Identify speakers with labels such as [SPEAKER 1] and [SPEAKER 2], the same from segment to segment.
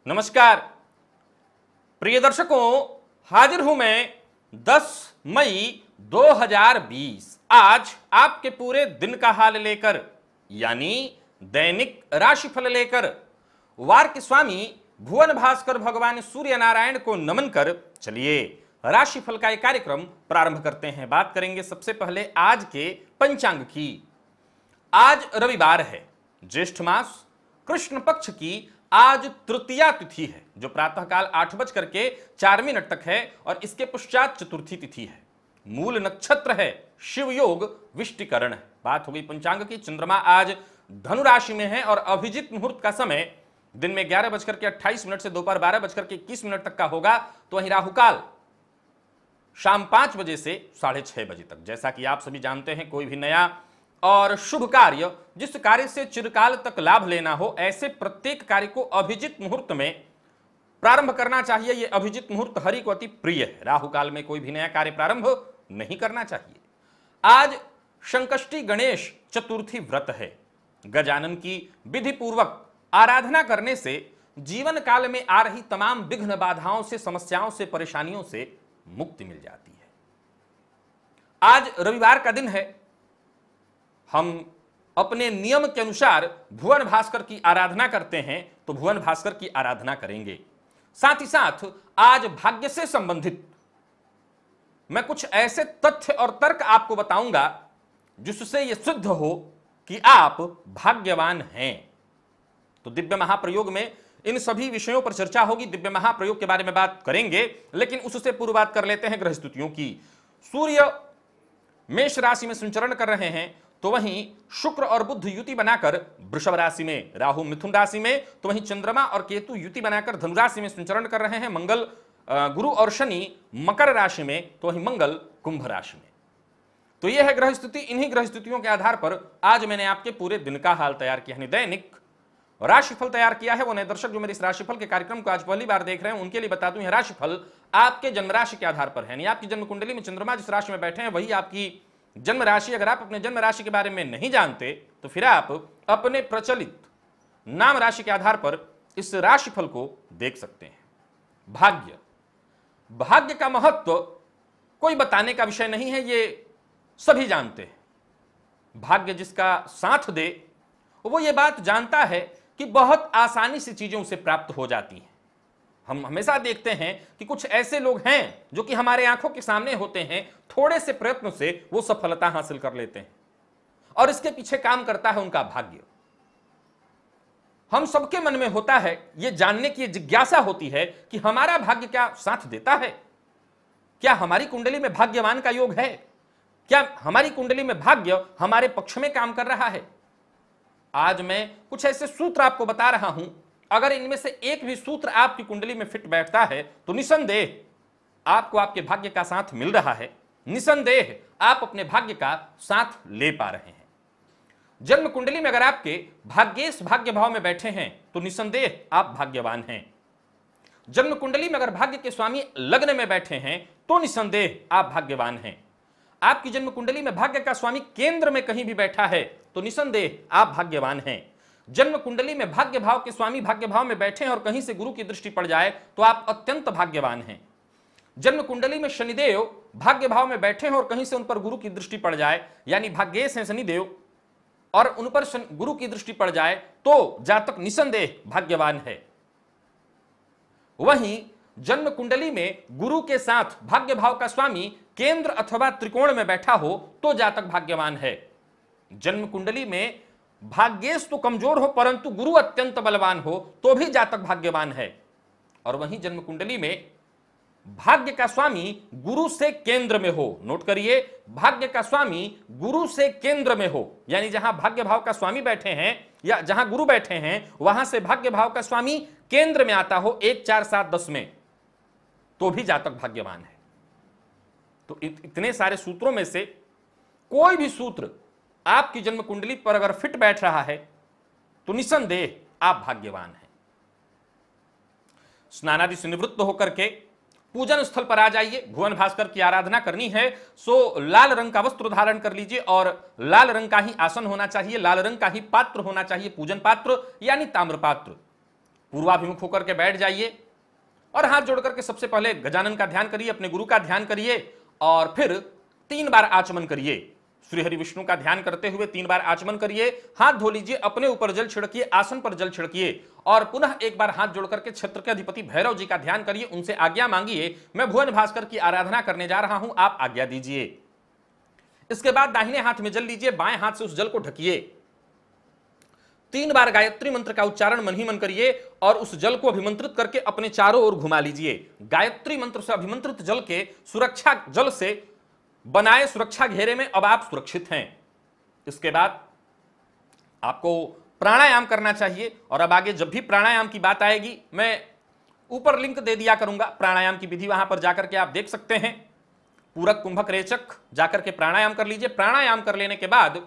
[SPEAKER 1] नमस्कार प्रिय दर्शकों, हाजिर हूं मैं 10 मई 2020 आज आपके पूरे दिन का हाल लेकर, यानी दैनिक राशिफल लेकर। वार के स्वामी भुवन भास्कर भगवान सूर्य नारायण को नमन कर चलिए राशिफल का एक कार्यक्रम प्रारंभ करते हैं। बात करेंगे सबसे पहले आज के पंचांग की। आज रविवार है, ज्येष्ठ मास कृष्ण पक्ष की आज तृतीया तिथि है, जो प्रातःकाल 8:04 तक है और इसके पश्चात चतुर्थी तिथि है। मूल नक्षत्र है शिव योग विष्टिकरण है। बात हो गई पंचांग की। चंद्रमा आज धनु राशि में है और अभिजीत मुहूर्त का समय दिन में 11:28 से दोपहर 12:21 तक का होगा। तो वहीं राहुकाल शाम 5 बजे से 6:30 बजे तक। जैसा कि आप सभी जानते हैं, कोई भी नया और शुभ कार्य, जिस कार्य से चिरकाल तक लाभ लेना हो, ऐसे प्रत्येक कार्य को अभिजीत मुहूर्त में प्रारंभ करना चाहिए। यह अभिजीत मुहूर्त हरि को अति प्रिय है। राहु काल में कोई भी नया कार्य प्रारंभ नहीं करना चाहिए। आज संकष्टी गणेश चतुर्थी व्रत है। गजानन की विधि पूर्वक आराधना करने से जीवन काल में आ रही तमाम विघ्न बाधाओं से, समस्याओं से, परेशानियों से मुक्ति मिल जाती है। आज रविवार का दिन है। हम अपने नियम के अनुसार भुवन भास्कर की आराधना करते हैं, तो भुवन भास्कर की आराधना करेंगे। साथ ही साथ आज भाग्य से संबंधित मैं कुछ ऐसे तथ्य और तर्क आपको बताऊंगा जिससे यह सिद्ध हो कि आप भाग्यवान हैं। तो दिव्य महाप्रयोग में इन सभी विषयों पर चर्चा होगी। दिव्य महाप्रयोग के बारे में बात करेंगे, लेकिन उससे पूर्व बात कर लेते हैं ग्रह स्थितियों की। सूर्य मेष राशि में संचरण कर रहे हैं, तो वहीं शुक्र और बुध युति बनाकर वृषभ राशि में, राहु मिथुन राशि में, तो वहीं चंद्रमा और केतु युति बनाकर धनु राशि में संचरण कर रहे हैं। मंगल, गुरु और शनि मकर राशि में, तो वहीं मंगल कुंभ राशि में। तो यह है ग्रह स्थिति। इन्हीं ग्रह स्थितियों के आधार पर आज मैंने आपके पूरे दिन का हाल तैयार किया है, दैनिक राशिफल तैयार किया है। वो नए दर्शक जो मेरे इस राशिफल के कार्यक्रम को आज पहली बार देख रहे हैं, उनके लिए बता दूं, यह राशिफल आपके जन्म राशि के आधार पर है। यानी आपकी जन्म कुंडली में चंद्रमा जिस राशि में बैठे हैं वही आपकी जन्म राशि। अगर आप अपने जन्म राशि के बारे में नहीं जानते तो फिर आप अपने प्रचलित नाम राशि के आधार पर इस राशिफल को देख सकते हैं। भाग्य का महत्व कोई बताने का विषय नहीं है, ये सभी जानते हैं। भाग्य जिसका साथ दे वो ये बात जानता है कि बहुत आसानी से चीजें उसे प्राप्त हो जाती हैं। हम हमेशा देखते हैं कि कुछ ऐसे लोग हैं जो कि हमारे आंखों के सामने होते हैं, थोड़े से प्रयत्न से वो सफलता हासिल कर लेते हैं और इसके पीछे काम करता है उनका भाग्य। हम सबके मन में होता है, ये जानने की जिज्ञासा होती है कि हमारा भाग्य क्या साथ देता है। क्या हमारी कुंडली में भाग्यवान का योग है? क्या हमारी कुंडली में भाग्य हमारे पक्ष में काम कर रहा है? आज मैं कुछ ऐसे सूत्र आपको बता रहा हूं, अगर इनमें से एक भी सूत्र आपकी कुंडली में फिट बैठता है तो निसंदेह आपको आपके भाग्य का साथ मिल रहा है। निसंदेह आप अपने भाग्य का साथ ले पा रहे हैं। जन्म कुंडली में अगर आपके भाग्येश भाग्य भाव में बैठे हैं तो निसंदेह आप भाग्यवान हैं। जन्म कुंडली में अगर भाग्य के स्वामी लग्न में बैठे हैं तो निसंदेह आप भाग्यवान हैं। आपकी जन्म कुंडली में भाग्य का स्वामी केंद्र में कहीं भी बैठा है तो निसंदेह आप भाग्यवान हैं। जन्म कुंडली में भाग्य भाव के स्वामी भाग्य भाव में बैठे हैं और कहीं से गुरु की दृष्टि पड़ जाए तो आप अत्यंत भाग्यवान हैं। जन्म कुंडली में शनिदेव भाग्य भाव में बैठे हैं और कहीं से उन पर गुरु की दृष्टि पड़ जाए, यानी भाग्येश हैं शनिदेव और उन पर गुरु की दृष्टि पड़ जाए, तो जातक निसंदेह भाग्यवान है। वहीं जन्म कुंडली में गुरु के साथ भाग्य भाव का स्वामी केंद्र अथवा त्रिकोण में बैठा हो तो जातक भाग्यवान है। जन्म कुंडली में भाग्येश तो कमजोर हो परंतु गुरु अत्यंत बलवान हो तो भी जातक भाग्यवान है। और वहीं जन्म कुंडली में भाग्य का स्वामी गुरु से केंद्र में हो, नोट करिए, भाग्य का स्वामी गुरु से केंद्र में हो, यानी जहां भाग्य भाव का स्वामी बैठे हैं या जहां गुरु बैठे हैं वहां से भाग्य भाव का स्वामी केंद्र में आता हो 1, 4, 7, 10 में, तो भी जातक भाग्यवान है। तो इतने सारे सूत्रों में से कोई भी सूत्र आपकी जन्म कुंडली पर अगर फिट बैठ रहा है तो निसंदेह आप भाग्यवान हैं। स्नानादि से निवृत्त होकर के पूजन स्थल पर आ जाइए। भुवन भास्कर की आराधना करनी है सो लाल रंग का वस्त्र धारण कर लीजिए और लाल रंग का ही आसन होना चाहिए, लाल रंग का ही पात्र होना चाहिए, पूजन पात्र यानी ताम्र पात्र। पूर्वाभिमुख होकर के बैठ जाइए और हाथ जोड़ करके सबसे पहले गजानन का ध्यान करिए, अपने गुरु का ध्यान करिए और फिर 3 बार आचमन करिए। श्री हरि विष्णु का ध्यान करते हुए 3 बार आचमन करिए, हाथ धो लीजिए, अपने ऊपर जल छिड़किए, आसन पर जल छिड़किए और पुनः एक बार हाथ जोड़ करके क्षेत्र के अधिपति भैरव जी का ध्यान करिए, उनसे आज्ञा मांगिए, मैं भुवन भास्कर की आराधना करने जा रहा हूं, आप आज्ञा दीजिए। इसके बाद दाहिने हाथ में जल लीजिए, बाएं हाथ से उस जल को ढकिए, 3 बार गायत्री मंत्र का उच्चारण मन ही मन करिए और उस जल को अभिमंत्रित करके अपने चारों ओर घुमा लीजिए। गायत्री मंत्र से अभिमंत्रित जल के सुरक्षा जल से बनाए सुरक्षा घेरे में अब आप सुरक्षित हैं। इसके बाद आपको प्राणायाम करना चाहिए और अब आगे जब भी प्राणायाम की बात आएगी मैं ऊपर लिंक दे दिया करूंगा, प्राणायाम की विधि वहां पर जाकर के आप देख सकते हैं। पूरक कुंभक रेचक जाकर के प्राणायाम कर लीजिए। प्राणायाम कर लेने के बाद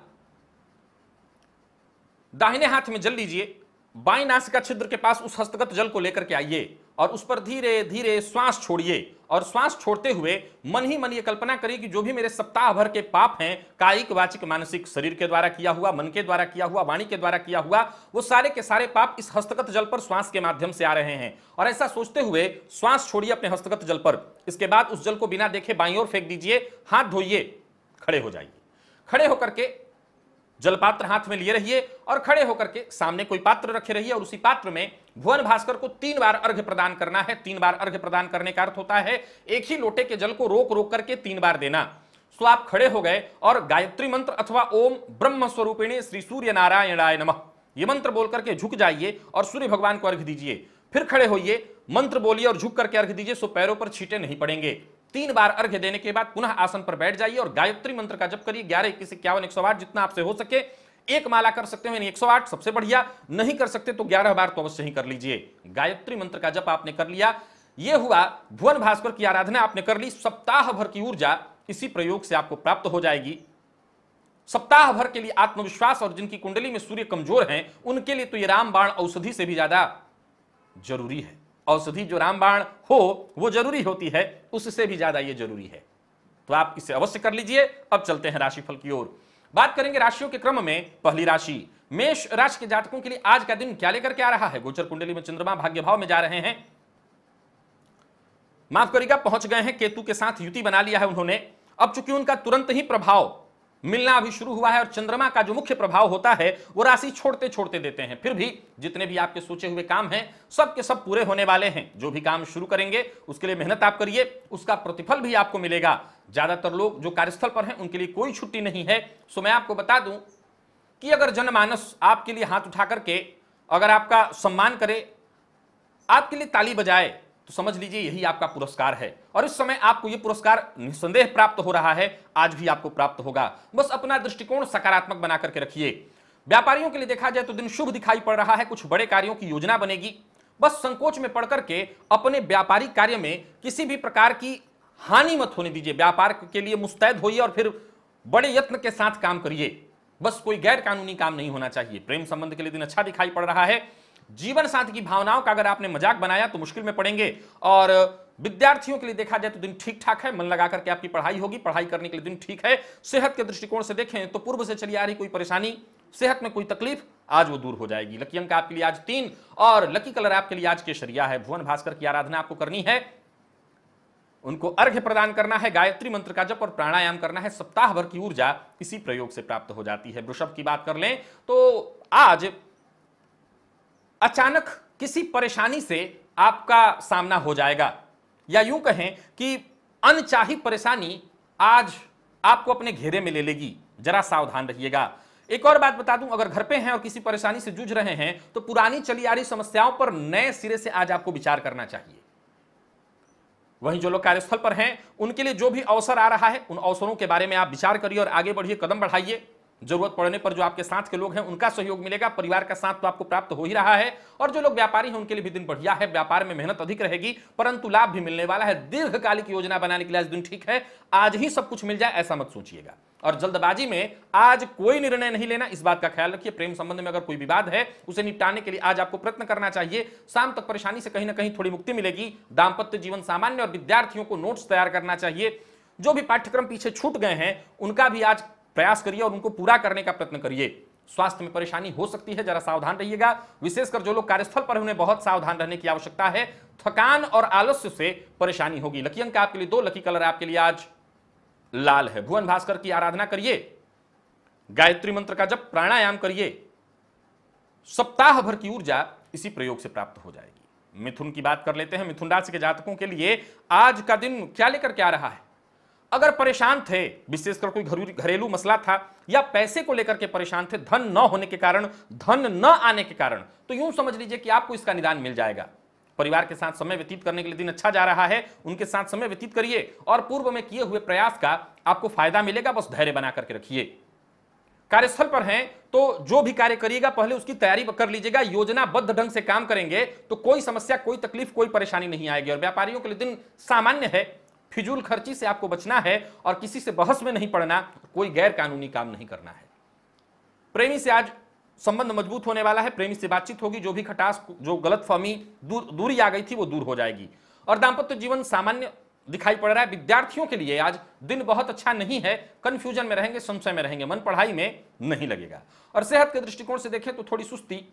[SPEAKER 1] दाहिने हाथ में जल लीजिए, बाईं नासिका छिद्र के पास उस हस्तगत जल को लेकर के आइए और उस पर धीरे धीरे श्वास छोड़िए और श्वास छोड़ते हुए मन ही मन ये कल्पना करिए कि जो भी मेरे सप्ताह भर के पाप हैं, कायिक वाचिक मानसिक, शरीर के द्वारा किया हुआ, मन के द्वारा किया हुआ, वाणी के द्वारा किया हुआ, वो सारे के सारे पाप इस हस्तगत जल पर श्वास के माध्यम से आ रहे हैं। और ऐसा सोचते हुए श्वास छोड़िए अपने हस्तगत जल पर। इसके बाद उस जल को बिना देखे बाईं ओर फेंक दीजिए, हाथ धोइए, खड़े हो जाइए। खड़े होकर के जलपात्र हाथ में लिए रहिए और खड़े होकर के सामने कोई पात्र रखे रहिए और उसी पात्र में भुवन भास्कर को 3 बार अर्घ्य प्रदान करना है। 3 बार अर्घ्य प्रदान करने का अर्थ होता है एक ही लोटे के जल को रोक रोक करके 3 बार देना। तो आप खड़े हो गए और गायत्री मंत्र अथवा ओम ब्रह्म स्वरूपिणी श्री सूर्य नारायणाय नमः ये मंत्र बोल करके झुक जाइए और सूर्य भगवान को अर्घ्य दीजिए। फिर खड़े होइए, मंत्र बोलिए और झुक करके अर्घ्य दीजिए, सो पैरों पर छींटे नहीं पड़ेंगे। 3 बार अर्घ्य देने के बाद पुनः आसन पर बैठ जाइए और गायत्री मंत्र का जप करिए। 11, 21, 51, 108 जितना आपसे हो सके। एक माला कर सकते हो, 108 सबसे बढ़िया, नहीं कर सकते तो 11 बार तो अवश्य ही कर लीजिए। गायत्री मंत्र का जप आपने कर लिया, यह हुआ भुवन भास्कर की आराधना आपने कर ली। सप्ताह भर की ऊर्जा इसी प्रयोग से आपको प्राप्त हो जाएगी। सप्ताह भर के लिए आत्मविश्वास और जिनकी कुंडली में सूर्य कमजोर हैं उनके लिए तो यह रामबाण औषधि से भी ज्यादा जरूरी है। औषधि जो रामबाण हो वो जरूरी होती है, उससे भी ज्यादा ये जरूरी है, तो आप इसे अवश्य कर लीजिए। अब चलते हैं राशिफल की ओर। बात करेंगे राशियों के क्रम में। पहली राशि मेष राशि के जातकों के लिए आज का दिन क्या लेकर के आ रहा है। गोचर कुंडली में चंद्रमा भाग्य भाव में जा रहे हैं, माफ करिएगा पहुंच गए हैं, केतु के साथ युति बना लिया है उन्होंने। अब चूंकि उनका तुरंत ही प्रभाव मिलना अभी शुरू हुआ है और चंद्रमा का जो मुख्य प्रभाव होता है वो राशि छोड़ते छोड़ते देते हैं, फिर भी जितने भी आपके सोचे हुए काम हैं सब के सब पूरे होने वाले हैं। जो भी काम शुरू करेंगे उसके लिए मेहनत आप करिए, उसका प्रतिफल भी आपको मिलेगा। ज्यादातर लोग जो कार्यस्थल पर हैं उनके लिए कोई छुट्टी नहीं है। सो मैं आपको बता दूं कि अगर जनमानस आपके लिए हाथ उठा करके अगर आपका सम्मान करे, आपके लिए ताली बजाए, तो समझ लीजिए यही आपका पुरस्कार है। और इस समय आपको यह पुरस्कार निस्संदेह प्राप्त हो रहा है, आज भी आपको प्राप्त होगा। बस अपना दृष्टिकोण सकारात्मक बना करके रखिए। व्यापारियों के लिए देखा जाए तो दिन शुभ दिखाई पड़ रहा है, कुछ बड़े कार्यों की योजना बनेगी। बस संकोच में पड़ करके अपने व्यापारिक कार्य में किसी भी प्रकार की हानि मत होने दीजिए। व्यापार के लिए मुस्तैद होइए और फिर बड़े यत्न के साथ काम करिए। बस कोई गैर कानूनी काम नहीं होना चाहिए। प्रेम संबंध के लिए दिन अच्छा दिखाई पड़ रहा है। जीवन साथी की भावनाओं का अगर आपने मजाक बनाया तो मुश्किल में पड़ेंगे। और विद्यार्थियों के लिए देखा जाए तो दिन ठीक ठाक है, मन लगा करके आपकी पढ़ाई होगी, पढ़ाई करने के लिए दिन ठीक है। सेहत के दृष्टिकोण से देखें तो पूर्व से चली आ रही कोई परेशानी, सेहत में कोई तकलीफ, आज वो दूर हो जाएगी। लकी अंक आपके लिए आज 3 और लकी कलर आपके लिए आज केसरिया है। भुवन भास्कर की आराधना आपको करनी है, उनको अर्घ्य प्रदान करना है, गायत्री मंत्र का जप और प्राणायाम करना है। सप्ताह भर की ऊर्जा इसी प्रयोग से प्राप्त हो जाती है। वृषभ की बात कर लें तो आज अचानक किसी परेशानी से आपका सामना हो जाएगा, या यूं कहें कि अनचाही परेशानी आज आपको अपने घेरे में ले लेगी, जरा सावधान रहिएगा। एक और बात बता दूं, अगर घर पे हैं और किसी परेशानी से जूझ रहे हैं तो पुरानी चली आ रही समस्याओं पर नए सिरे से आज आपको विचार करना चाहिए। वहीं जो लोग कार्यस्थल पर हैं उनके लिए जो भी अवसर आ रहा है उन अवसरों के बारे में आप विचार करिए और आगे बढ़िए, कदम बढ़ाइए। जरूरत पड़ने पर जो आपके साथ के लोग हैं उनका सहयोग मिलेगा। परिवार का साथ तो आपको प्राप्त हो ही रहा है। और जो लोग व्यापारी हैं उनके लिए भी दिन बढ़िया है। व्यापार में मेहनत अधिक रहेगी परंतु लाभ भी मिलने वाला है। दीर्घकालिक योजना बनाने के लिए आज दिन ठीक है। आज ही सब कुछ मिल जाए ऐसा मत सोचिएगा और जल्दबाजी में आज कोई निर्णय नहीं लेना, इस बात का ख्याल रखिए। प्रेम संबंध में अगर कोई विवाद है उसे निपटाने के लिए आज आपको प्रयत्न करना चाहिए। शाम तक परेशानी से कहीं ना कहीं थोड़ी मुक्ति मिलेगी। दाम्पत्य जीवन सामान्य और विद्यार्थियों को नोट्स तैयार करना चाहिए। जो भी पाठ्यक्रम पीछे छूट गए हैं उनका भी आज प्रयास करिए और उनको पूरा करने का प्रयत्न करिए। स्वास्थ्य में परेशानी हो सकती है, जरा सावधान रहिएगा। विशेषकर जो लोग कार्यस्थल पर हैं उन्हें बहुत सावधान रहने की आवश्यकता है। थकान और आलस्य से परेशानी होगी। लकी अंक आपके लिए 2, लकी कलर आपके लिए आज लाल है। भुवन भास्कर की आराधना करिए, गायत्री मंत्र का जप, प्राणायाम करिए, सप्ताह भर की ऊर्जा इसी प्रयोग से प्राप्त हो जाएगी। मिथुन की बात कर लेते हैं। मिथुन राशि के जातकों के लिए आज का दिन क्या लेकर के आ रहा है? अगर परेशान थे, विशेषकर कोई घरेलू मसला था या पैसे को लेकर के परेशान थे, धन न होने के कारण, धन न आने के कारण, तो यूं समझ लीजिए कि आपको इसका निदान मिल जाएगा। परिवार के साथ समय व्यतीत करने के लिए दिन अच्छा जा रहा है, उनके साथ समय व्यतीत करिए और पूर्व में किए हुए प्रयास का आपको फायदा मिलेगा। बस धैर्य बना करके रखिए। कार्यस्थल पर हैं तो जो भी कार्य करिएगा पहले उसकी तैयारी कर लीजिएगा। योजनाबद्ध ढंग से काम करेंगे तो कोई समस्या, कोई तकलीफ, कोई परेशानी नहीं आएगी। और व्यापारियों के लिए दिन सामान्य है। फिजूल खर्ची से आपको बचना है और किसी से बहस में नहीं पड़ना, कोई गैर कानूनी काम नहीं करना है। प्रेमी से आज संबंध मजबूत होने वाला है। प्रेमी से बातचीत होगी, जो भी खटास, जो गलतफहमी, दूरी आ गई थी वो दूर हो जाएगी। और दाम्पत्य जीवन सामान्य दिखाई पड़ रहा है। विद्यार्थियों के लिए आज दिन बहुत अच्छा नहीं है। कंफ्यूजन में रहेंगे, संशय में रहेंगे, मन पढ़ाई में नहीं लगेगा। और सेहत के दृष्टिकोण से देखें तो थोड़ी सुस्ती,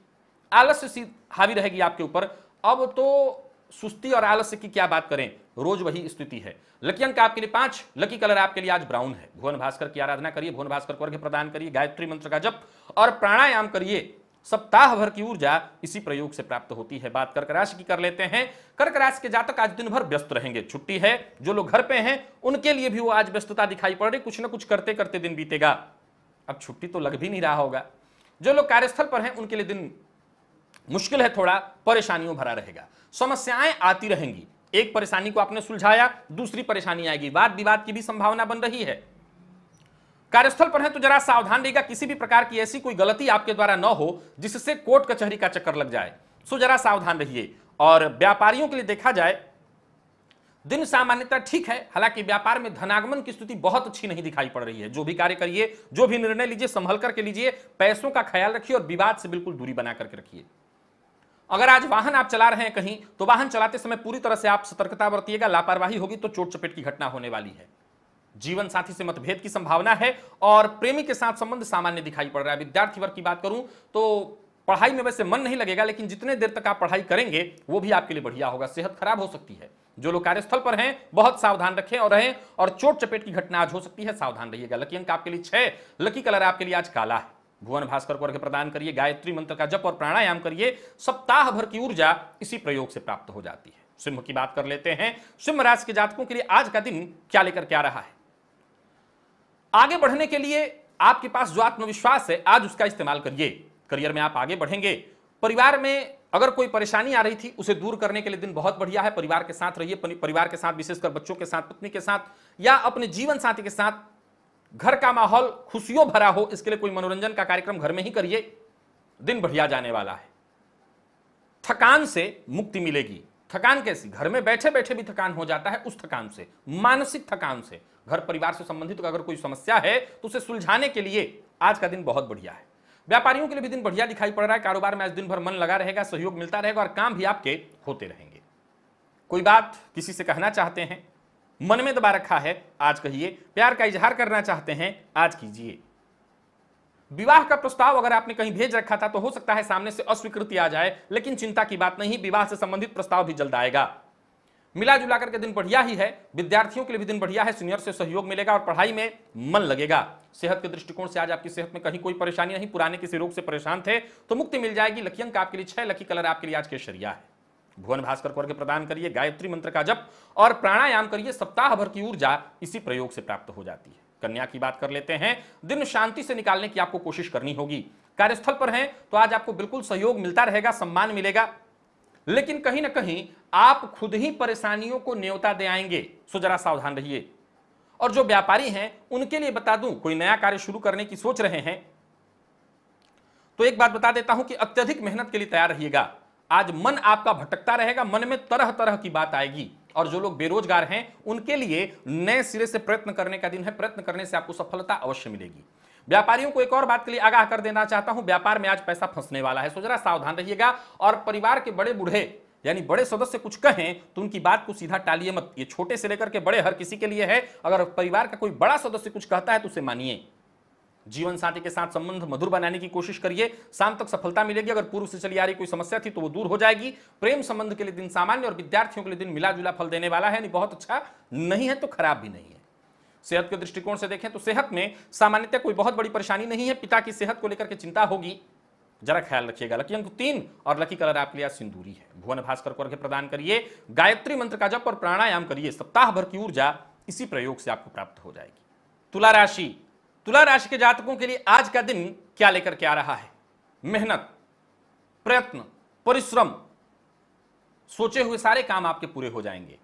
[SPEAKER 1] आलस्य सी हावी रहेगी आपके ऊपर। अब तो सुस्ती और आलस्य की क्या बात करें, रोज वही स्थिति है। लकी अंक आपके लिए 5, लकी कलर आपके लिए आज ब्राउन है। भुवन भास्कर की आराधना करिए, भुवन भास्कर को अर्घ्य प्रदान करिए, गायत्री मंत्र का जप और प्राणायाम करिए। सप्ताह भर की ऊर्जा इसी प्रयोग से प्राप्त होती है। बात कर्क राशि की कर लेते हैं। कर्क राशि के जातक आज दिन भर व्यस्त रहेंगे। छुट्टी है, जो लोग घर पे हैं उनके लिए भी वो आज व्यस्तता दिखाई पड़ रही। कुछ ना कुछ करते करते दिन बीतेगा। अब छुट्टी तो लग भी नहीं रहा होगा। जो लोग कार्यस्थल पर हैं उनके लिए दिन मुश्किल है, थोड़ा परेशानियों भरा रहेगा। समस्याएं आती रहेंगी। एक परेशानी को आपने सुलझाया, दूसरी परेशानी आएगी। वाद विवाद की भी संभावना बन रही है। कार्यस्थल पर है तो जरा सावधान रहिएगा, किसी भी प्रकार की ऐसी कोई गलती आपके द्वारा न हो जिससे कोर्ट कचहरी का चक्कर लग जाए, सो जरा सावधान रहिए। और व्यापारियों के लिए देखा जाए दिन सामान्यतः ठीक है। हालांकि व्यापार में धनागमन की स्थिति बहुत अच्छी नहीं दिखाई पड़ रही है। जो भी कार्य करिए, जो भी निर्णय लीजिए, संभल करके लीजिए। पैसों का ख्याल रखिए और विवाद से बिल्कुल दूरी बना करके रखिए। अगर आज वाहन आप चला रहे हैं कहीं, तो वाहन चलाते समय पूरी तरह से आप सतर्कता बरतिएगा। लापरवाही होगी तो चोट चपेट की घटना होने वाली है। जीवन साथी से मतभेद की संभावना है और प्रेमी के साथ संबंध सामान्य दिखाई पड़ रहा है। विद्यार्थी वर्ग की बात करूं तो पढ़ाई में वैसे मन नहीं लगेगा, लेकिन जितने देर तक आप पढ़ाई करेंगे वो भी आपके लिए बढ़िया होगा। सेहत खराब हो सकती है। जो लोग कार्यस्थल पर हैं बहुत सावधान रखें और रहें, और चोट चपेट की घटना आज हो सकती है, सावधान रहिएगा। लकी अंक आपके लिए 6, लकी कलर आपके लिए आज काला है। भुवन भास्कर को अर्घ्य प्रदान करिए, गायत्री मंत्र का जप और प्राणायाम करिए। सप्ताह भर की ऊर्जा इसी प्रयोग से प्राप्त हो जाती है। सिंह की बात कर लेते हैं। सिंह राशि के जातकों के लिए आज का दिन क्या लेकर के आ रहा है? आगे बढ़ने के लिए आपके पास जो आत्मविश्वास है आज उसका इस्तेमाल करिए। करियर में आप आगे बढ़ेंगे। परिवार में अगर कोई परेशानी आ रही थी उसे दूर करने के लिए दिन बहुत बढ़िया है। परिवार के साथ रहिए। परिवार के साथ, विशेषकर बच्चों के साथ, पत्नी के साथ या अपने जीवन साथी के साथ घर का माहौल खुशियों भरा हो, इसके लिए कोई मनोरंजन का कार्यक्रम घर में ही करिए। दिन बढ़िया जाने वाला है। थकान से मुक्ति मिलेगी। थकान कैसी? घर में बैठे बैठे भी थकान हो जाता है, उस थकान से, मानसिक थकान से। घर परिवार से संबंधित अगर कोई समस्या है तो उसे सुलझाने के लिए आज का दिन बहुत बढ़िया है। व्यापारियों के लिए भी दिन बढ़िया दिखाई पड़ रहा है। कारोबार में आज दिन भर मन लगा रहेगा, सहयोग मिलता रहेगा और काम भी आपके होते रहेंगे। कोई बात किसी से कहना चाहते हैं, मन में दबा रखा है, आज कहिए। प्यार का इजहार करना चाहते हैं, आज कीजिए। विवाह का प्रस्ताव अगर आपने कहीं भेज रखा था तो हो सकता है सामने से अस्वीकृति आ जाए, लेकिन चिंता की बात नहीं, विवाह से संबंधित प्रस्ताव भी जल्द आएगा। मिला जुला करके दिन बढ़िया ही है। विद्यार्थियों के लिए भी दिन बढ़िया है। सीनियर से सहयोग मिलेगा और पढ़ाई में मन लगेगा। सेहत के दृष्टिकोण से आज आपकी सेहत में कहीं कोई परेशानी नहीं। पुराने किसी रोग से परेशान थे तो मुक्ति मिल जाएगी। लकी अंक आपके लिए 6, लकी कलर आपके लिए आज केसरिया है। भुवन भास्कर को अर्घ्य प्रदान करिए, गायत्री मंत्र का जप और प्राणायाम करिए। सप्ताह भर की ऊर्जा इसी प्रयोग से प्राप्त हो जाती है। कन्या की बात कर लेते हैं। दिन शांति से निकालने की आपको कोशिश करनी होगी। कार्यस्थल पर हैं तो आज आपको बिल्कुल सहयोग मिलता रहेगा, सम्मान मिलेगा, लेकिन कहीं ना कहीं आप खुद ही परेशानियों को न्योता दे आएंगे, सो जरा सावधान रहिए। और जो व्यापारी हैं उनके लिए बता दूं, कोई नया कार्य शुरू करने की सोच रहे हैं तो एक बात बता देता हूं कि अत्यधिक मेहनत के लिए तैयार रहिएगा। आज मन आपका भटकता रहेगा, मन में तरह तरह की बात आएगी। और जो लोग बेरोजगार हैं उनके लिए नए सिरे से प्रयत्न करने का दिन है। प्रयत्न करने से आपको सफलता अवश्य मिलेगी। व्यापारियों को एक और बात के लिए आगाह कर देना चाहता हूं, व्यापार में आज पैसा फंसने वाला है, सो जरा सावधान रहिएगा। और परिवार के बड़े बूढ़े यानी बड़े सदस्य कुछ कहें तो उनकी बात को सीधा टालिए मत। ये छोटे से लेकर के बड़े हर किसी के लिए है। अगर परिवार का कोई बड़ा सदस्य कुछ कहता है तो उसे मानिए। जीवन साथी के साथ संबंध मधुर बनाने की कोशिश करिए, शाम तक सफलता मिलेगी। अगर पूर्व से चली आ रही कोई समस्या थी तो वो दूर हो जाएगी। प्रेम संबंध के लिए दिन सामान्य और विद्यार्थियों के लिए दिन मिला जुला फल देने वाला है, नहीं बहुत अच्छा नहीं है तो खराब भी नहीं है। सेहत के दृष्टिकोण से देखें तो सेहत में सामान्यतः कोई बहुत बड़ी परेशानी नहीं है। पिता की सेहत को लेकर के चिंता होगी, जरा ख्याल रखिएगा। लकी अंक 3 और लकी कलर आपके लिए सिंदूरी है। भुवन भास्कर को अर्घ्य प्रदान करिए, गायत्री मंत्र का जप और प्राणायाम करिए, सप्ताह भर की ऊर्जा इसी प्रयोग से आपको प्राप्त हो जाएगी। तुला राशि, तुला राशि के जातकों के लिए आज का दिन क्या लेकर के आ रहा है? मेहनत, प्रयत्न, परिश्रम, सोचे हुए सारे काम आपके पूरे हो जाएंगे।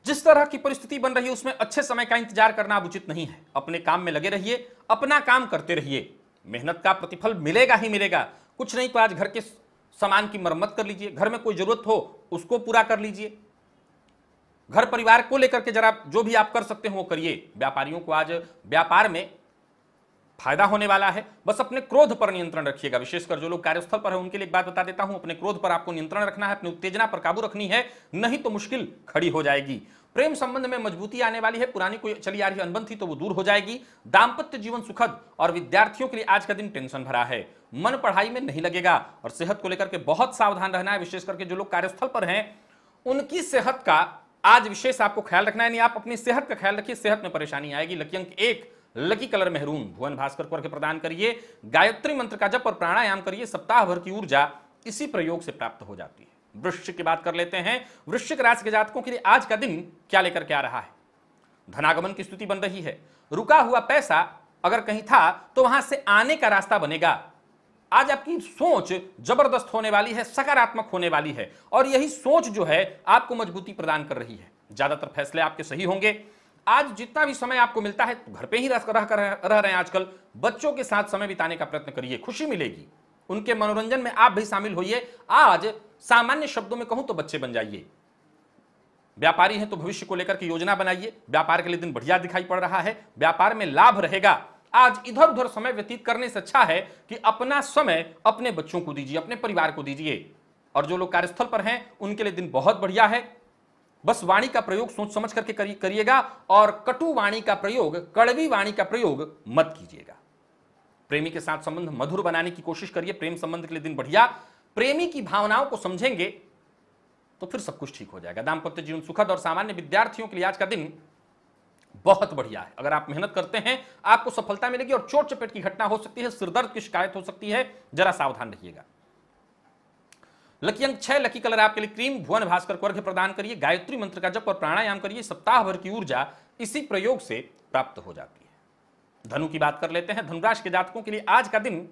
[SPEAKER 1] जिस तरह की परिस्थिति बन रही है उसमें अच्छे समय का इंतजार करना अब उचित नहीं है। अपने काम में लगे रहिए, अपना काम करते रहिए, मेहनत का प्रतिफल मिलेगा ही मिलेगा। कुछ नहीं तो आज घर के सामान की मरम्मत कर लीजिए, घर में कोई जरूरत हो उसको पूरा कर लीजिए, घर परिवार को लेकर के जरा जो भी आप कर सकते हो वो करिए। व्यापारियों को आज व्यापार में फायदा होने वाला है। बस अपने क्रोध पर नियंत्रण रखिएगा, विशेषकर जो लोग कार्यस्थल पर है उनके लिए एक बात बता देता हूं, अपने क्रोध पर आपको नियंत्रण रखना है, अपनी उत्तेजना पर काबू रखनी है, नहीं तो मुश्किल खड़ी हो जाएगी। प्रेम संबंध में मजबूती आने वाली है, पुरानी कोई चली आ रही अनबन थी तो वो दूर हो जाएगी। दाम्पत्य जीवन सुखद और विद्यार्थियों के लिए आज का दिन टेंशन भरा है, मन पढ़ाई में नहीं लगेगा और सेहत को लेकर के बहुत सावधान रहना है। विशेष करके जो लोग कार्यस्थल पर हैं उनकी सेहत का आज विशेष आपको ख्याल रखना है। नहीं, आप अपनी सेहत का ख्याल रखिए, सेहत में परेशानी आएगी। लकी अंक 1, लकी कलर मेहरून। भुवन भास्कर को अर्घ्य प्रदान करिए, गायत्री मंत्र का जप और प्राणायाम करिए, सप्ताह भर की ऊर्जा इसी प्रयोग से प्राप्त हो जाती है। वृश्चिक की बात कर लेते हैं। वृश्चिक राशि के जातकों के लिए आज का दिन क्या लेकर के आ रहा है? धनागमन की स्थिति बन रही है, रुका हुआ पैसा अगर कहीं था तो वहां से आने का रास्ता बनेगा। आज आपकी सोच जबरदस्त होने वाली है, सकारात्मक होने वाली है और यही सोच जो है आपको मजबूती प्रदान कर रही है। ज्यादातर फैसले आपके सही होंगे। आज जितना भी समय आपको मिलता है घर पे ही रह रहे हैं आजकल, बच्चों के साथ समय बिताने का प्रयत्न करिए, खुशी मिलेगी। उनके मनोरंजन में आप भी शामिल होइए। आज सामान्य शब्दों में कहूं तो बच्चे बन जाइए। व्यापारी हैं तो भविष्य को लेकर के योजना बनाइए, व्यापार के लिए दिन बढ़िया दिखाई पड़ रहा है, व्यापार में लाभ रहेगा। आज इधर उधर समय व्यतीत करने से अच्छा है कि अपना समय अपने बच्चों को दीजिए, अपने परिवार को दीजिए। और जो लोग कार्यस्थल पर हैं उनके लिए दिन बहुत बढ़िया है। बस वाणी का प्रयोग सोच समझ करके करिएगा और कटु वाणी का प्रयोग, कड़वी वाणी का प्रयोग मत कीजिएगा। प्रेमी के साथ संबंध मधुर बनाने की कोशिश करिए, प्रेम संबंध के लिए दिन बढ़िया। प्रेमी की भावनाओं को समझेंगे तो फिर सब कुछ ठीक हो जाएगा। दाम्पत्य जीवन सुखद और सामान्य विद्यार्थियों के लिए आज का दिन बहुत बढ़िया है। अगर आप मेहनत करते हैं आपको सफलता मिलेगी और चोट चपेट की घटना हो सकती है, सिरदर्द की शिकायत हो सकती है, जरा सावधान रहिएगा। लकी अंक 6, लकी कलर आपके लिए क्रीम। भुवन भास्कर को अर्घ्य प्रदान करिए, गायत्री मंत्र का जप और प्राणायाम करिए, सप्ताह भर की ऊर्जा इसी प्रयोग से प्राप्त हो जाती है। धनु की बात कर लेते हैं। धनुराशि के जातकों के लिए आज का दिन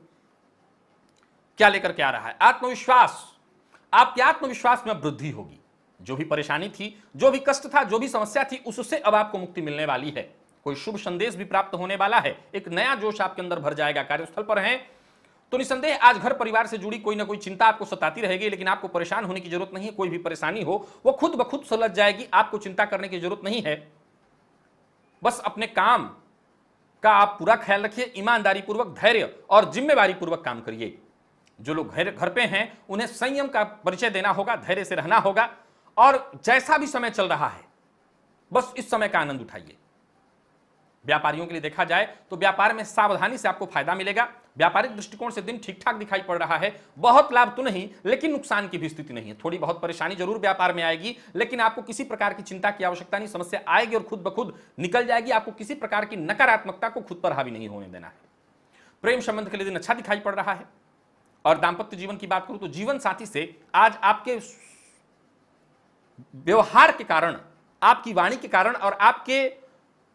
[SPEAKER 1] क्या लेकर के आ रहा है? आत्मविश्वास, आपके आत्मविश्वास में वृद्धि होगी। जो भी परेशानी थी, जो भी कष्ट था, जो भी समस्या थी, उससे अब आपको मुक्ति मिलने वाली है। कोई शुभ संदेश भी प्राप्त होने वाला है, एक नया जोश आपके अंदर भर जाएगा। कार्यस्थल पर हैं तो निसंदेह आज घर परिवार से जुड़ी कोई ना कोई चिंता आपको सताती रहेगी, लेकिन आपको परेशान होने की जरूरत नहीं है। कोई भी परेशानी हो वो खुद ब खुद सुलझ जाएगी, आपको चिंता करने की जरूरत नहीं है। बस अपने काम का आप पूरा ख्याल रखिए, ईमानदारी पूर्वक, धैर्य और जिम्मेवारी पूर्वक काम करिए। जो लोग घर पे हैं उन्हें संयम का परिचय देना होगा, धैर्य से रहना होगा और जैसा भी समय चल रहा है बस इस समय का आनंद उठाइए। व्यापारियों के लिए देखा जाए तो व्यापार में सावधानी से आपको फायदा मिलेगा। व्यापारिक दृष्टिकोण से दिन ठीक ठाक दिखाई पड़ रहा है, बहुत लाभ तो नहीं लेकिन नुकसान की भी स्थिति नहीं है। थोड़ी बहुत परेशानी जरूर व्यापार में आएगी, लेकिन आपको किसी प्रकार की चिंता की आवश्यकता नहीं। समस्या आएगी और खुद ब खुद निकल जाएगी। आपको किसी प्रकार की नकारात्मकता को खुद पर हावी नहीं होने देना है। प्रेम संबंध के लिए दिन अच्छा दिखाई पड़ रहा है। और दाम्पत्य जीवन की बात करूं तो जीवन साथी से आज आपके व्यवहार के कारण, आपकी वाणी के कारण और आपके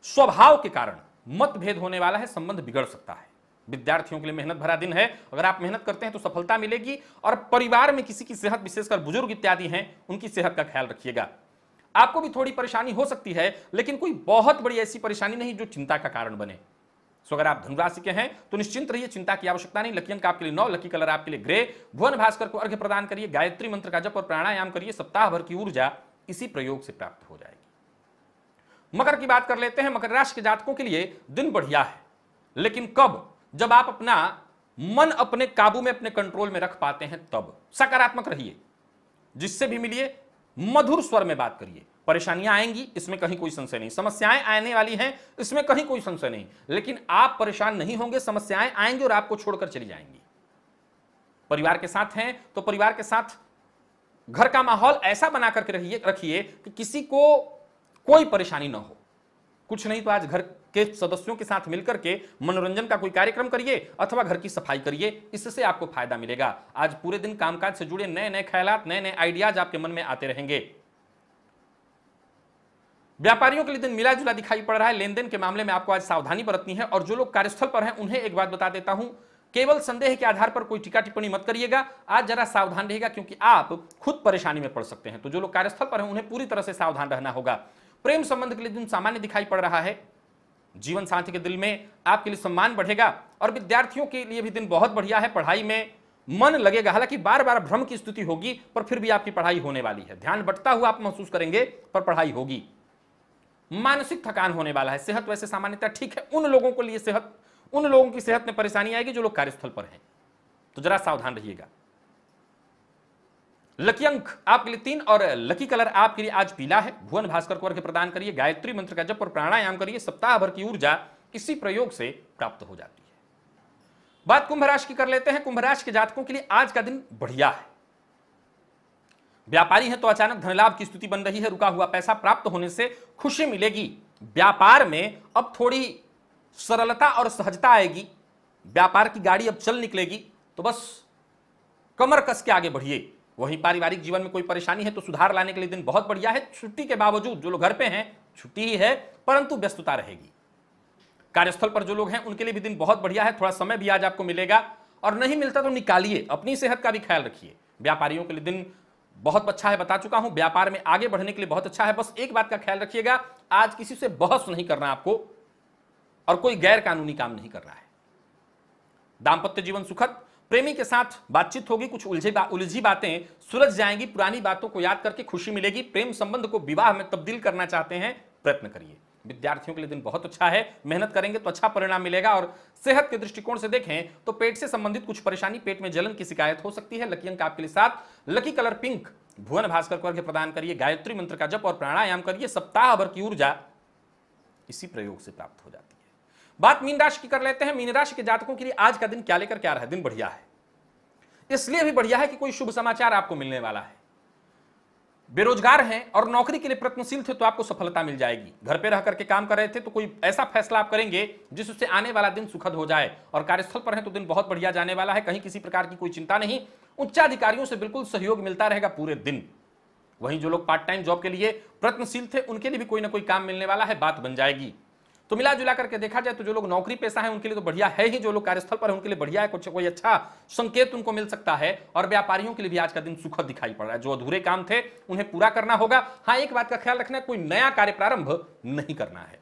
[SPEAKER 1] स्वभाव के कारण मतभेद होने वाला है, संबंध बिगड़ सकता है। विद्यार्थियों के लिए मेहनत भरा दिन है। अगर आप मेहनत करते हैं तो सफलता मिलेगी और परिवार में किसी की सेहत, विशेषकर बुजुर्ग इत्यादि हैं, उनकी सेहत का ख्याल रखिएगा। आपको भी थोड़ी परेशानी हो सकती है लेकिन कोई बहुत बड़ी ऐसी परेशानी नहीं जो चिंता का कारण बने। सो अगर आप धनुराशि के हैं तो निश्चिंत रहिए, चिंता की आवश्यकता नहीं। लकी अंक आपके लिए 9, लकी कलर आपके लिए ग्रे। भुवन भास्कर को अर्घ्य प्रदान करिए, गायत्री मंत्र का जप और प्राणायाम करिए, सप्ताह भर की ऊर्जा इसी प्रयोग से प्राप्त हो जाएगी। मकर की बात कर लेते हैं। मकर राशि के जातकों के लिए दिन बढ़िया है, लेकिन कब? जब आप अपना मन अपने काबू में, अपने कंट्रोल में रख पाते हैं तब। सकारात्मक रहिए, जिससे भी मिलिए मधुर स्वर में बात करिए। परेशानियां आएंगी, इसमें कहीं कोई संशय नहीं, समस्याएं आने वाली हैं, इसमें कहीं कोई संशय नहीं, लेकिन आप परेशान नहीं होंगे। समस्याएं आएंगी और आपको छोड़कर चली जाएंगी। परिवार के साथ हैं तो परिवार के साथ घर का माहौल ऐसा बना करके रखिए कि किसी को कोई परेशानी ना हो। कुछ नहीं तो आज घर के सदस्यों के साथ मिलकर के मनोरंजन का कोई कार्यक्रम करिए अथवा घर की सफाई करिए, इससे आपको फायदा मिलेगा। आज पूरे दिन कामकाज से जुड़े नए नए ख्यालात, नए नए आइडियाज आपके मन में आते रहेंगे। व्यापारियों के लिए दिन मिला जुला दिखाई पड़ रहा है। लेन देन के मामले में आपको आज सावधानी बरतनी है। और जो लोग कार्यस्थल पर हैं उन्हें एक बात बता देता हूं, केवल संदेह के आधार पर कोई टीका टिप्पणी मत करिएगा। आज जरा सावधान रहिएगा, क्योंकि आप खुद परेशानी में पड़ सकते हैं। तो जो लोग कार्यस्थल पर हैं उन्हें पूरी तरह से सावधान रहना होगा। प्रेम संबंध के लिए दिन सामान्य दिखाई पड़ रहा है। जीवन साथी के दिल में आपके लिए सम्मान बढ़ेगा। और विद्यार्थियों के लिए भी दिन बहुत बढ़िया है। पढ़ाई में मन लगेगा, हालांकि बार बार भ्रम की स्थिति होगी, पर फिर भी आपकी पढ़ाई होने वाली है। ध्यान बंटता हुआ आप महसूस करेंगे, पर पढ़ाई होगी। मानसिक थकान होने वाला है। सेहत वैसे सामान्यतः ठीक है। उन लोगों की सेहत में परेशानी आएगी जो लोग कार्यस्थल पर हैं, तो जरा सावधान रहिएगा। लकी अंक आपके लिए 3 और लकी कलर आपके लिए आज पीला है। भुवन भास्कर को अर्घ्य प्रदान करिए, गायत्री मंत्र का जप और प्राणायाम करिए। सप्ताह भर की ऊर्जा इसी प्रयोग से प्राप्त हो जाती है। बात कुंभ राशि की कर लेते हैं। कुंभ राशि के जातकों के लिए आज का दिन बढ़िया है। व्यापारी हैं तो अचानक धन लाभ की स्थिति बन रही है। रुका हुआ पैसा प्राप्त होने से खुशी मिलेगी। व्यापार में अब थोड़ी सरलता और सहजता आएगी। व्यापार की गाड़ी अब चल निकलेगी, तो बस कमर कस के आगे बढ़िए। वहीं पारिवारिक जीवन में कोई परेशानी है तो सुधार लाने के लिए दिन बहुत बढ़िया है। छुट्टी के बावजूद जो लोग घर पे हैं, छुट्टी ही है परंतु व्यस्तता रहेगी। कार्यस्थल पर जो लोग हैं उनके लिए भी दिन बहुत बढ़िया है। थोड़ा समय भी आज आपको मिलेगा, और नहीं मिलता तो निकालिए। अपनी सेहत का भी ख्याल रखिए। व्यापारियों के लिए दिन बहुत अच्छा है, बता चुका हूं। व्यापार में आगे बढ़ने के लिए बहुत अच्छा है। बस एक बात का ख्याल रखिएगा, आज किसी से बहस नहीं करना आपको, और कोई गैर कानूनी काम नहीं करना है। दाम्पत्य जीवन सुखद। प्रेमी के साथ बातचीत होगी। कुछ उलझी बातें सुलझ जाएंगी। पुरानी बातों को याद करके खुशी मिलेगी। प्रेम संबंध को विवाह में तब्दील करना चाहते हैं, प्रयत्न करिए। विद्यार्थियों के लिए दिन बहुत अच्छा है। मेहनत करेंगे तो अच्छा परिणाम मिलेगा। और सेहत के दृष्टिकोण से देखें तो पेट से संबंधित कुछ परेशानी, पेट में जलन की शिकायत हो सकती है। लकी अंक आपके लिए 7, लकी कलर पिंक। भुवन भास्कर को अर्घ्य प्रदान करिए, गायत्री मंत्र का जप और प्राणायाम करिए। सप्ताह भर की ऊर्जा इसी प्रयोग से प्राप्त हो जाती है। बात मीन राशि की कर लेते हैं। मीन राशि के जातकों के लिए आज का दिन क्या लेकर क्या रहा है? दिन बढ़िया है। इसलिए भी बढ़िया है कि कोई शुभ समाचार आपको मिलने वाला है। बेरोजगार हैं और नौकरी के लिए प्रयत्नशील थे तो आपको सफलता मिल जाएगी। घर पे रह करके काम कर रहे थे तो कोई ऐसा फैसला आप करेंगे जिससे आने वाला दिन सुखद हो जाए। और कार्यस्थल पर हैं तो दिन बहुत बढ़िया जाने वाला है। कहीं किसी प्रकार की कोई चिंता नहीं। उच्चाधिकारियों से बिल्कुल सहयोग मिलता रहेगा पूरे दिन। वहीं जो लोग पार्ट टाइम जॉब के लिए प्रयत्नशील थे उनके लिए भी कोई ना कोई काम मिलने वाला है, बात बन जाएगी। तो मिला जुला करके देखा जाए तो जो लोग नौकरी पेशा है उनके लिए तो बढ़िया है ही। जो लोग कार्यस्थल पर है उनके लिए बढ़िया है। कुछ कोई अच्छा संकेत उनको मिल सकता है। और व्यापारियों के लिए भी आज का दिन सुखद दिखाई पड़ रहा है। जो अधूरे काम थे उन्हें पूरा करना होगा। हाँ, एक बात का ख्याल रखना है, कोई नया कार्य प्रारंभ नहीं करना है।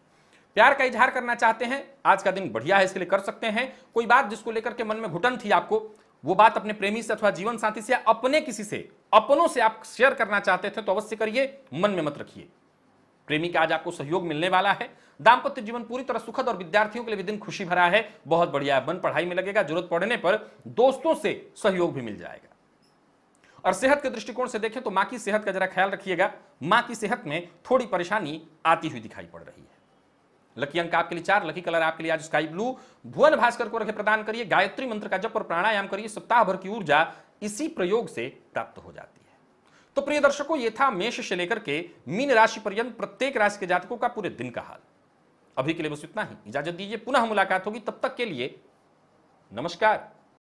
[SPEAKER 1] प्यार का इजहार करना चाहते हैं, आज का दिन बढ़िया है, इसके लिए कर सकते हैं। कोई बात जिसको लेकर के मन में घुटन थी आपको, वो बात अपने प्रेमी से अथवा जीवन साथी से या अपने किसी से, अपनों से आप शेयर करना चाहते थे तो अवश्य करिए, मन में मत रखिए। प्रेमी का आज आपको सहयोग मिलने वाला है। दाम्पत्य जीवन पूरी तरह सुखद और विद्यार्थियों के लिए भी दिन खुशी भरा है, बहुत बढ़िया है। मन पढ़ाई में लगेगा। जरूरत पड़ने पर दोस्तों से सहयोग भी मिल जाएगा। और सेहत के दृष्टिकोण से देखें तो मां की सेहत का जरा ख्याल रखिएगा। मां की सेहत में थोड़ी परेशानी आती हुई दिखाई पड़ रही है। लकी अंक आपके लिए 4, लकी कलर आपके लिए आज स्काई ब्लू। भुवन भास्कर को अर्घ्य प्रदान करिए, गायत्री मंत्र का जप और प्राणायाम करिए। सप्ताह भर की ऊर्जा इसी प्रयोग से प्राप्त हो जाती है। तो प्रिय दर्शकों, ये था मेष से लेकर के मीन राशि पर्यंत प्रत्येक राशि के जातकों का पूरे दिन का हाल। अभी के लिए बस इतना ही। इजाजत दीजिए, पुनः मुलाकात होगी। तब तक के लिए नमस्कार।